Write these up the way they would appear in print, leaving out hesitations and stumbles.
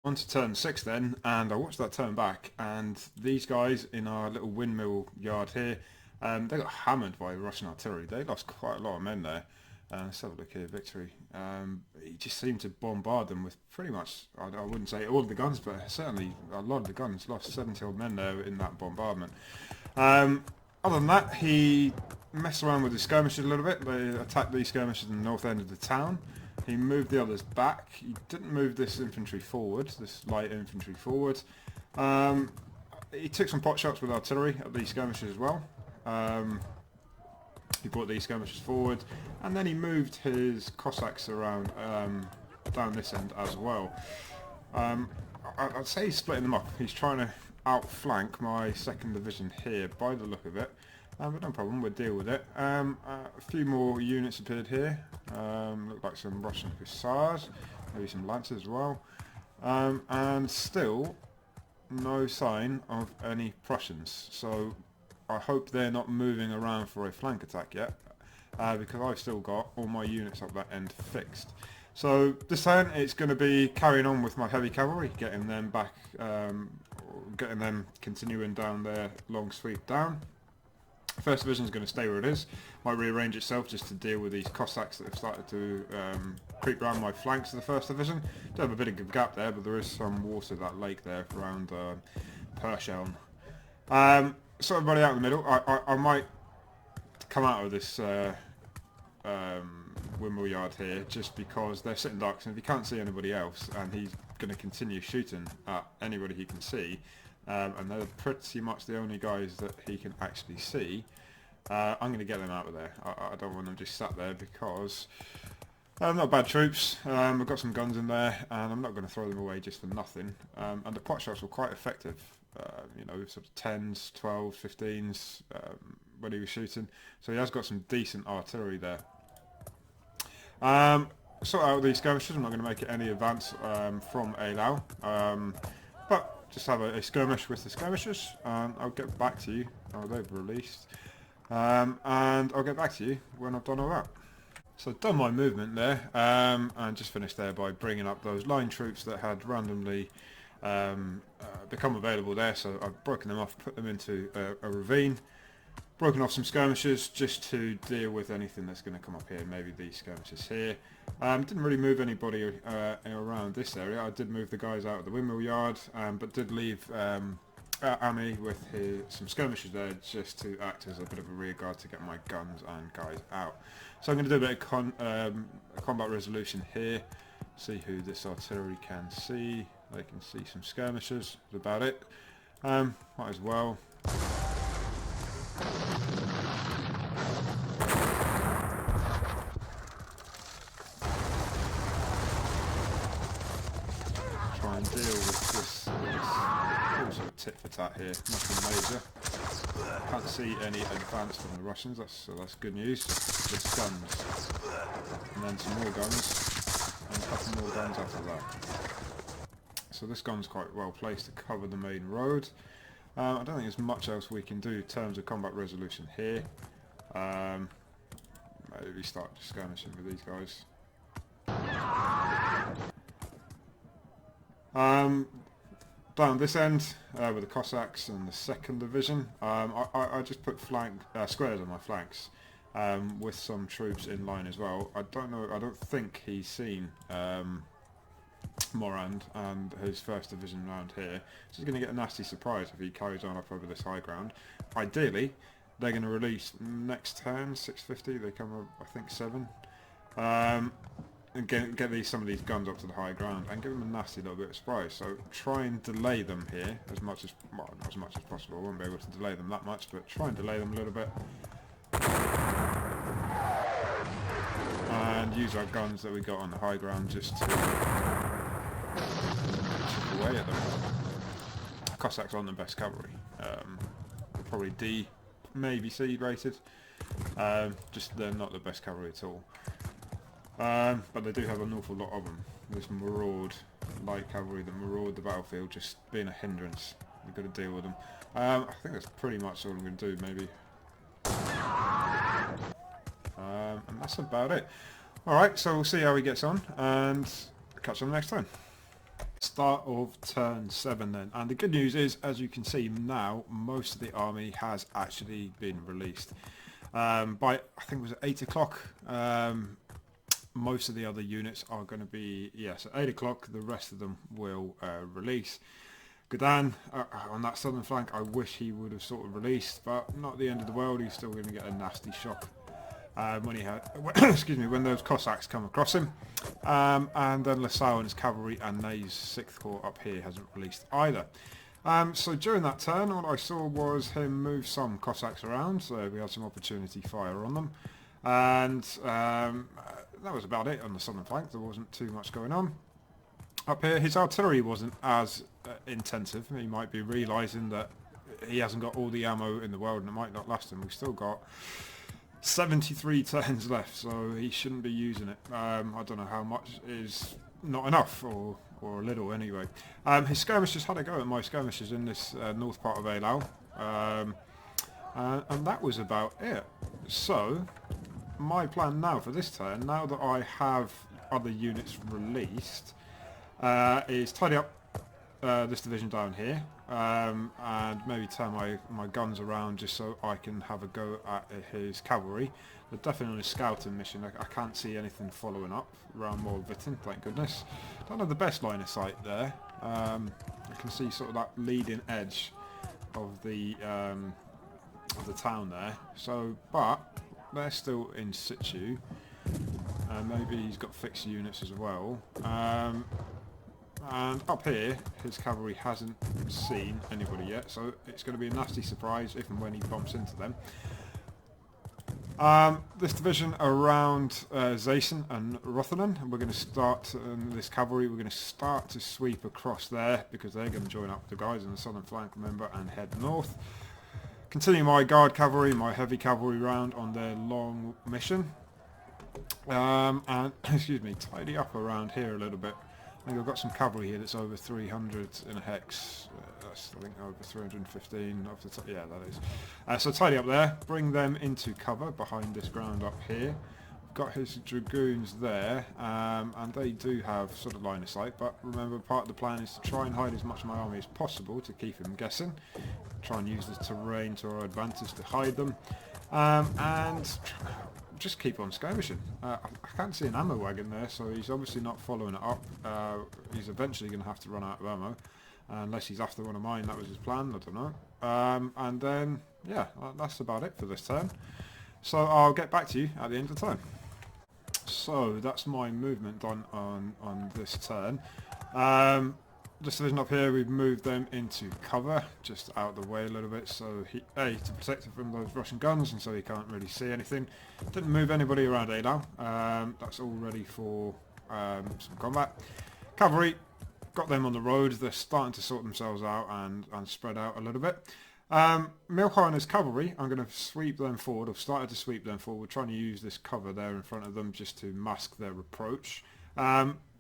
On to turn 6 then, and I watched that turn back, and these guys in our little windmill yard here, they got hammered by Russian artillery. They lost quite a lot of men there. Let's have a look here, victory. He just seemed to bombard them with pretty much, I wouldn't say all of the guns, but certainly a lot of the guns. Lost 70 odd men there in that bombardment. Other than that, he messed around with the skirmishers a little bit. They attacked these skirmishers in the north end of the town. He moved the others back. He didn't move this infantry forward, this light infantry forward. He took some pot shots with artillery at these skirmishers as well. He brought these skirmishers forward, and then he moved his Cossacks around down this end as well. I'd say he's splitting them up. He's trying to outflank my 2nd Division here by the look of it. But no problem, we'll deal with it. A few more units appeared here. Look like some Russian hussars, maybe some lancers as well. And still no sign of any Prussians. So I hope they're not moving around for a flank attack yet, because I've still got all my units up that end fixed. So this turn it's going to be carrying on with my heavy cavalry, getting them back, getting them continuing down their long sweep down. 1st Division is going to stay where it is. Might rearrange itself just to deal with these Cossacks that have started to creep around my flanks of the 1st Division. Do have a bit of a gap there, but there is some water, that lake there around Pershelm. So everybody out in the middle. I might come out of this windmill yard here just because they're sitting ducks, and if he can't see anybody else, and he's going to continue shooting at anybody he can see, and they're pretty much the only guys that he can actually see, I'm going to get them out of there. I don't want them just sat there because not bad troops. I've got some guns in there, and I'm not going to throw them away just for nothing. And the pot shots were quite effective. You know, sort of 10s, 12s, 15s when he was shooting. So he has got some decent artillery there. Sort out these skirmishes. I'm not going to make it any advance from Eylau. But just have a skirmish with the skirmishers, and I'll get back to you. Oh, they've released. And I'll get back to you when I've done all that. So I've done my movement there, and just finished there by bringing up those line troops that had randomly become available there. So I've broken them off, put them into a ravine, broken off some skirmishers just to deal with anything that's going to come up here, maybe these skirmishers here. Didn't really move anybody around this area. I did move the guys out of the windmill yard, but did leave Ami with some skirmishers there just to act as a bit of a rear guard to get my guns and guys out. So I'm going to do a bit of combat resolution here, see who this artillery can see. They can see some skirmishers, that's about it. Might as well. Try and deal with this also tit for tat here, nothing major. Can't see any advance from the Russians, so that's good news. Just guns, and then some more guns, and a couple more guns after that. So this gun's quite well placed to cover the main road. I don't think there's much else we can do in terms of combat resolution here. Maybe start just skirmishing with these guys. Down this end with the Cossacks and the 2nd Division, I just put squares on my flanks with some troops in line as well. I don't think he's seen Morand and his 1st Division round here. So he's going to get a nasty surprise if he carries on up over this high ground. Ideally, they're going to release next turn, 650, they come up, I think 7. And get some of these guns up to the high ground and give them a nasty little bit of surprise. So try and delay them here as much as, well, not as much as possible. I won't be able to delay them that much, but try and delay them a little bit. And use our guns that we got on the high ground just to chip away at them. Cossacks aren't the best cavalry. Probably D, maybe C rated. Just they're not the best cavalry at all. But they do have an awful lot of them. This maraud, light cavalry that maraud the battlefield, just being a hindrance. We've got to deal with them. I think that's pretty much all I'm going to do, maybe. And that's about it. Alright, so we'll see how he gets on, and catch catch you on the next turn. Start of turn 7 then, and the good news is, as you can see now, most of the army has actually been released. By, I think it was at 8 o'clock, most of the other units are going to be, yes, at 8 o'clock the rest of them will release. Godin, on that southern flank, I wish he would have sort of released, but not the end of the world. He's still going to get a nasty shock when he had, excuse me, when those Cossacks come across him. And then Eylau and his cavalry and Ney's 6th Corps up here hasn't released either. So during that turn, all I saw was him move some Cossacks around, so we had some opportunity fire on them. And that was about it on the southern flank. There wasn't too much going on. Up here, his artillery wasn't as intensive. He might be realising that he hasn't got all the ammo in the world and it might not last him. We've still got 73 turns left, so he shouldn't be using it. I don't know how much is not enough, or a little anyway. His skirmishers had a go at my skirmishers in this north part of Eylau, and that was about it. So my plan now for this turn, now that I have other units released, is tidy up this division down here, and maybe turn my guns around just so I can have a go at his cavalry. They're definitely on a scouting mission. I can't see anything following up around Witten, thank goodness. Don't have the best line of sight there. I can see sort of that leading edge of the town there. So, but they're still in situ. Maybe he's got fixed units as well. And up here, his cavalry hasn't seen anybody yet, so it's going to be a nasty surprise if and when he bumps into them. This division around Zaysen and Rotherham, we're going to start, this cavalry, we're going to start to sweep across there, because they're going to join up with the guys on the southern flank, remember, and head north. Continue my guard cavalry, my heavy cavalry round on their long mission. And, excuse me, tidy up around here a little bit. I think I've got some cavalry here that's over 300 in a hex. That's, I think, over 315 off the top. Yeah, that is. So tidy up there. Bring them into cover behind this ground up here. Got his dragoons there, and they do have sort of line of sight. But remember, part of the plan is to try and hide as much of my army as possible to keep him guessing. Try and use the terrain to our advantage to hide them, and just keep on skirmishing. I can't see an ammo wagon there, so he's obviously not following it up. He's eventually going to have to run out of ammo, unless he's after one of mine. That was his plan, I don't know. And then, yeah, that's about it for this turn. So I'll get back to you at the end of the turn. So that's my movement done on this turn. This division up here, we've moved them into cover, just out of the way a little bit, so to protect him from those Russian guns, and so he can't really see anything. Didn't move anybody around Eylau. That's all ready for some combat. Cavalry, got them on the road. They're starting to sort themselves out and spread out a little bit. Milhar and his cavalry, I'm going to sweep them forward. I've started to sweep them forward, trying to use this cover there in front of them just to mask their approach.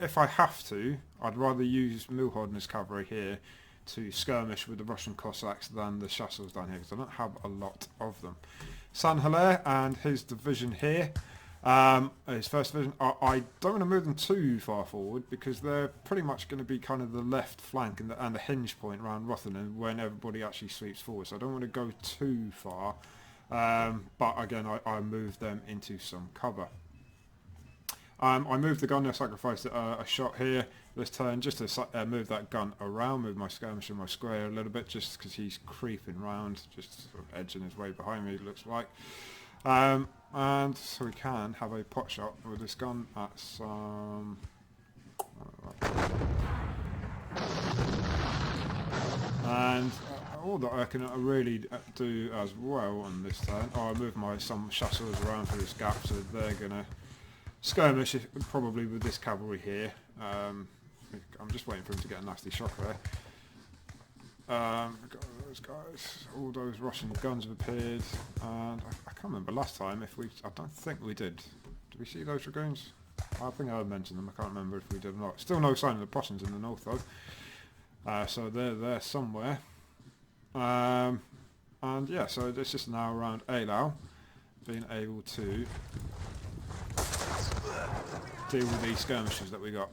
If I have to, I'd rather use Milhard and his cavalry here to skirmish with the Russian Cossacks than the chasseurs down here, because I don't have a lot of them. Saint-Hilaire and his division here, his first division, I don't want to move them too far forward, because they're pretty much going to be kind of the left flank and the hinge point around Rotherham when everybody actually sweeps forward, so I don't want to go too far, but again I move them into some cover. I moved the gun, I sacrificed a shot here this turn just to move that gun around, move my skirmisher, my square a little bit, just because he's creeping round, just sort of edging his way behind me, it looks like. And so we can have a pot shot with this gun at some... And all that I can really do as well on this turn, I move some chasseurs around through this gap, so they're going to skirmish probably with this cavalry here. I'm just waiting for him to get a nasty shock there. Got those guys, all those Russian guns have appeared, and I can't remember last time if I don't think we did. Did we see those dragoons? I think I mentioned them, I can't remember if we did or not. Still no sign of the Prussians in the north though. So they're there somewhere. And yeah, so it's just now around Eylau, being able to deal with these skirmishes that we got.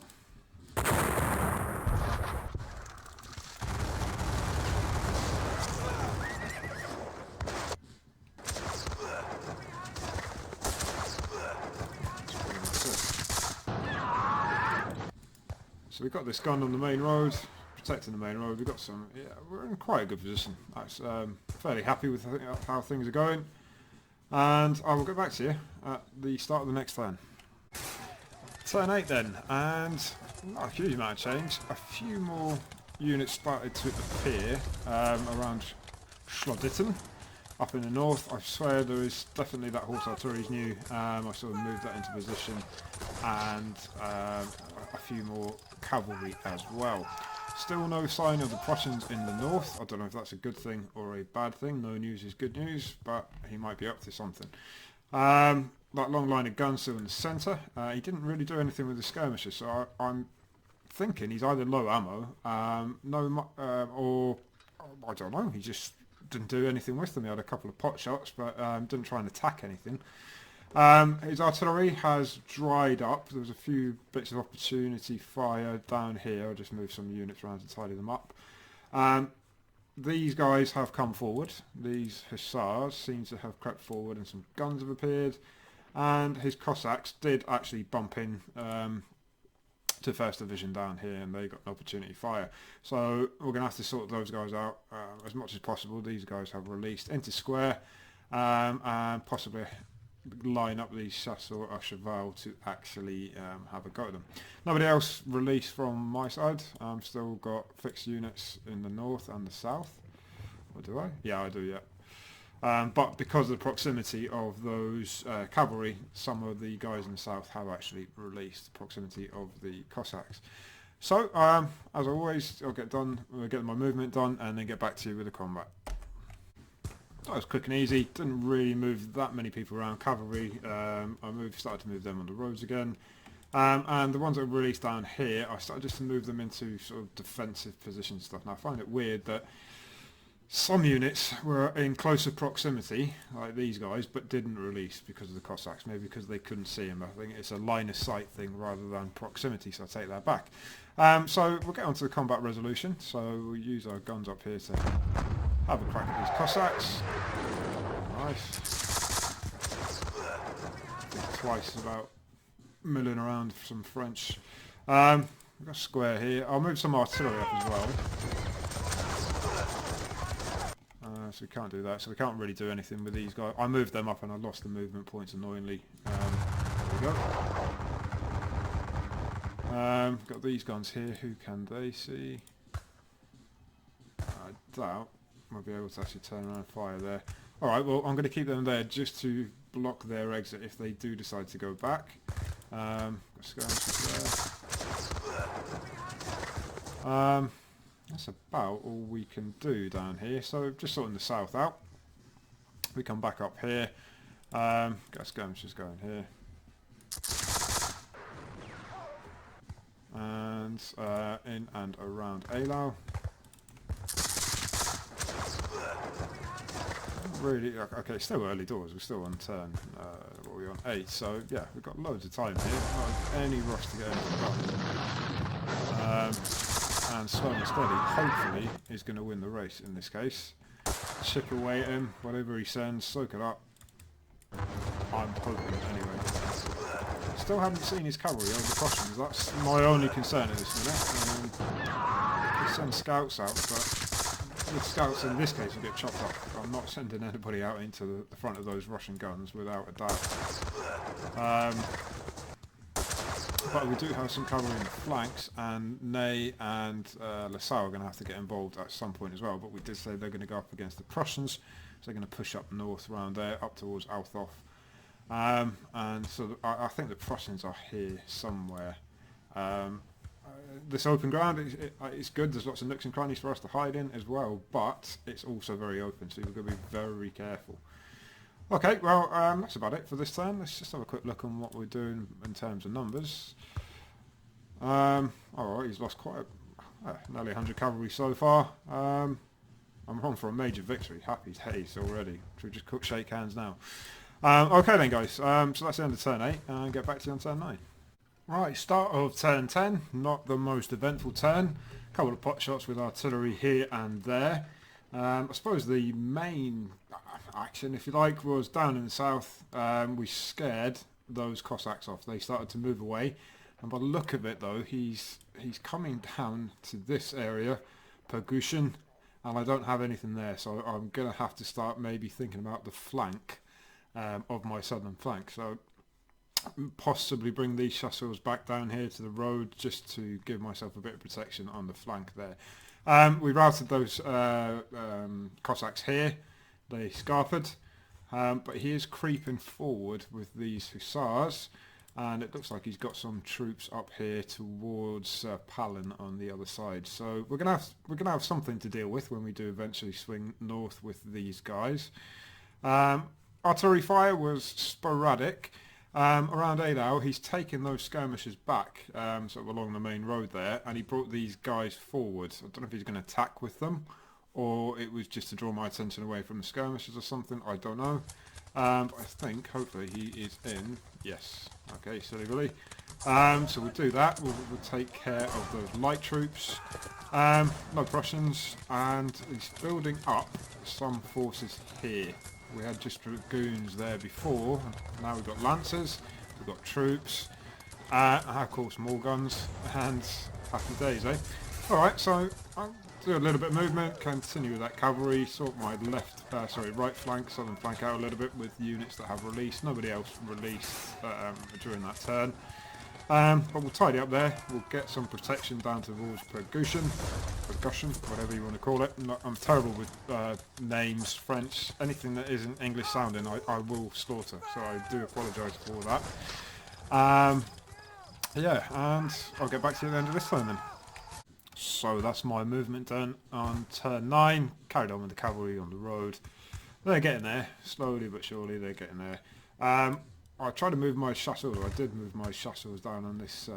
So we've got this gun on the main road, protecting the main road. We've got some, yeah, we're in quite a good position. That's fairly happy with how things are going. And I will get back to you at the start of the next turn. Turn 8 then, and not a huge amount of change. A few more units started to appear around Schloditten, up in the north. I swear there is definitely that horse artillery is new. I sort of moved that into position, and a few more cavalry as well. Still no sign of the Prussians in the north. I don't know if that's a good thing or a bad thing. No news is good news, but he might be up to something. That long line of guns still in the centre. He didn't really do anything with the skirmishers, so I'm thinking he's either low ammo, or I don't know. He just didn't do anything with them. He had a couple of pot shots, but didn't try and attack anything. His artillery has dried up. There was a few bits of opportunity fire down here. I'll just move some units around to tidy them up. These guys have come forward. These hussars seem to have crept forward and some guns have appeared. And his Cossacks did actually bump in to 1st Division down here, and they got an opportunity fire. So we're going to have to sort those guys out as much as possible. These guys have released into square and possibly line up these chasseurs or cheval to actually have a go at them. Nobody else released from my side. I've still got fixed units in the north and the south. Or do I? Yeah, I do, yeah. But because of the proximity of those cavalry, some of the guys in the south have actually released the proximity of the Cossacks. So, as always, I'll get my movement done and then get back to you with the combat. That was quick and easy. Didn't really move that many people around. Cavalry, I started to move them on the roads again. And the ones that were released down here, I started just to move them into sort of defensive position stuff. Now I find it weird that some units were in closer proximity, like these guys, but didn't release because of the Cossacks. Maybe because they couldn't see them. I think it's a line of sight thing rather than proximity, so I take that back. So we'll get on to the combat resolution. So we'll use our guns up here to have a crack at these Cossacks. Nice. Think twice about milling around some French. We've got a square here. I'll move some artillery up as well. So we can't do that, so we can't really do anything with these guys. I moved them up and I lost the movement points annoyingly. There we go. Got these guns here, who can they see? I doubt we'll be able to actually turn around and fire there. Alright, well I'm going to keep them there just to block their exit if they do decide to go back. Let's go there. That's about all we can do down here, so just sorting the south out. We come back up here, got skirmishers going here. And in and around Eylau. Really, okay, still early doors, we're still on turn, what are we on, 8, so yeah, we've got loads of time here, not any rush to get anything done. And slow and steady, hopefully, is going to win the race in this case. Chip away at him, whatever he sends, soak it up. I'm hoping anyway. Still haven't seen his cavalry over the Prussians, that's my only concern at this minute. He sends scouts out, but with scouts in this case will get chopped up. I'm not sending anybody out into the front of those Russian guns without a doubt. But we do have some cavalry in the flanks, and Ney and Lassalle are going to have to get involved at some point as well. But we did say they're going to go up against the Prussians, so they're going to push up north around there, up towards Althoff. And so I think the Prussians are here somewhere. This open ground it's good. There's lots of nooks and crannies for us to hide in as well, but it's also very open, so you've got to be very careful. Okay, well, that's about it for this turn. Let's just have a quick look on what we're doing in terms of numbers. Alright, he's lost quite nearly 100 cavalry so far. I'm on for a major victory. Happy days already. Should we just shake hands now? Okay then, guys. So that's the end of turn 8, and get back to you on turn 9. Right, start of turn 10. Not the most eventful turn. A couple of pot shots with artillery here and there. I suppose the main action, if you like, was down in the south. We scared those Cossacks off. They started to move away, And by the look of it though, he's coming down to this area, Pergushin, and I don't have anything there, so I'm going to have to start maybe thinking about the flank of my southern flank. So possibly bring these chasseurs back down here to the road just to give myself a bit of protection on the flank there. We routed those Cossacks here, they scarpered, but he is creeping forward with these hussars, and it looks like he's got some troops up here towards Palin on the other side. So we're gonna have something to deal with when we do eventually swing north with these guys. Artillery fire was sporadic. Around Eylau, he's taken those skirmishers back sort of along the main road there, and he brought these guys forward. I don't know if he's going to attack with them, or it was just to draw my attention away from the skirmishers or something, I don't know. But I think, hopefully, he is in. Yes. Okay, silly Willy. So we'll do that. We'll take care of those light troops. No Prussians, and he's building up some forces here. We had just dragoons there before, now we've got lancers, we've got troops, and of course more guns, and happy days, eh? Alright, so I'll do a little bit of movement, continue with that cavalry, sort my right flank, southern flank out a little bit with units that have released. Nobody else released during that turn. But we'll tidy up there, we'll get some protection down towards Pergushin, whatever you want to call it. I'm terrible with names, French, anything that isn't English sounding I will slaughter, so I do apologise for that. Yeah, and I'll get back to you at the end of this turn then. So that's my movement done on turn 9, carried on with the cavalry on the road. They're getting there, slowly but surely they're getting there. I tried to move my chasseurs, I did move my chasseurs down on this,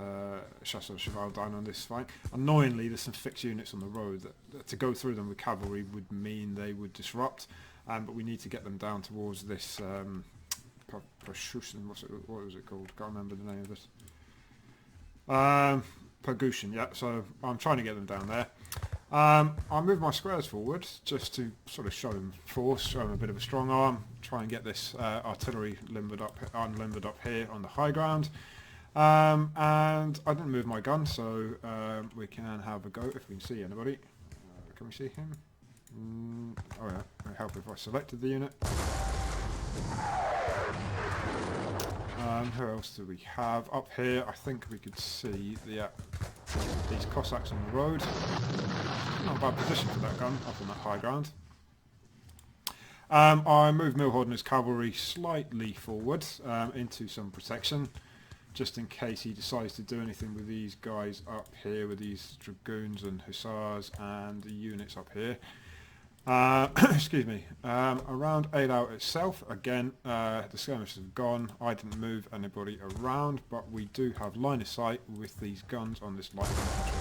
chasseurs cheval down on this flank. Annoyingly, there's some fixed units on the road that to go through them with cavalry would mean they would disrupt, but we need to get them down towards this, what was it called? Can't remember the name of this. Pergushin, yeah, so I'm trying to get them down there. I'll move my squares forward just to sort of show them force, show them a bit of a strong arm, try and get this artillery unlimbered up here on the high ground. And I didn't move my gun, so we can have a go if we can see anybody. Can we see him? Oh yeah, it'll help if I selected the unit. Who else do we have? Up here, I think we could see these Cossacks on the road. Not a bad position for that gun, up on that high ground. I moved Milhorner's cavalry slightly forward into some protection, just in case he decides to do anything with these guys up here, with these dragoons and hussars and the units up here. Excuse me. Around Eylau itself, again, the skirmishers have gone. I didn't move anybody around, but we do have line of sight with these guns on this light infantry.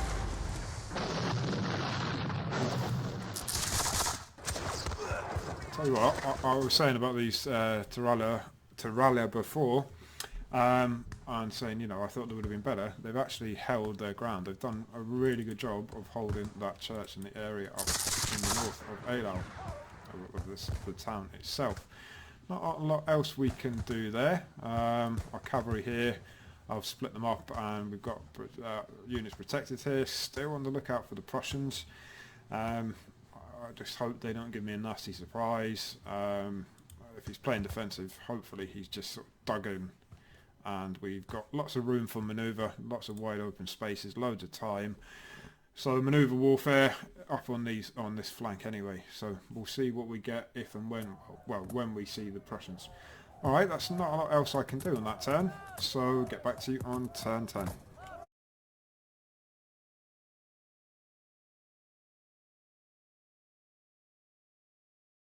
Tell you what, I was saying about these Tiralia before, and saying, you know, I thought they would have been better. They've actually held their ground. They've done a really good job of holding that church in the area up in the north of Eylau, of the town itself. Not a lot else we can do there. Our cavalry here, I've split them up, and we've got units protected here, still on the lookout for the Prussians. I just hope they don't give me a nasty surprise. If he's playing defensive, hopefully he's just sort of dug in, and we've got lots of room for manoeuvre, lots of wide open spaces, loads of time. So manoeuvre warfare up on this flank anyway. So we'll see what we get if and when we see the Prussians. Alright, that's not a lot else I can do on that turn, so get back to you on turn 10.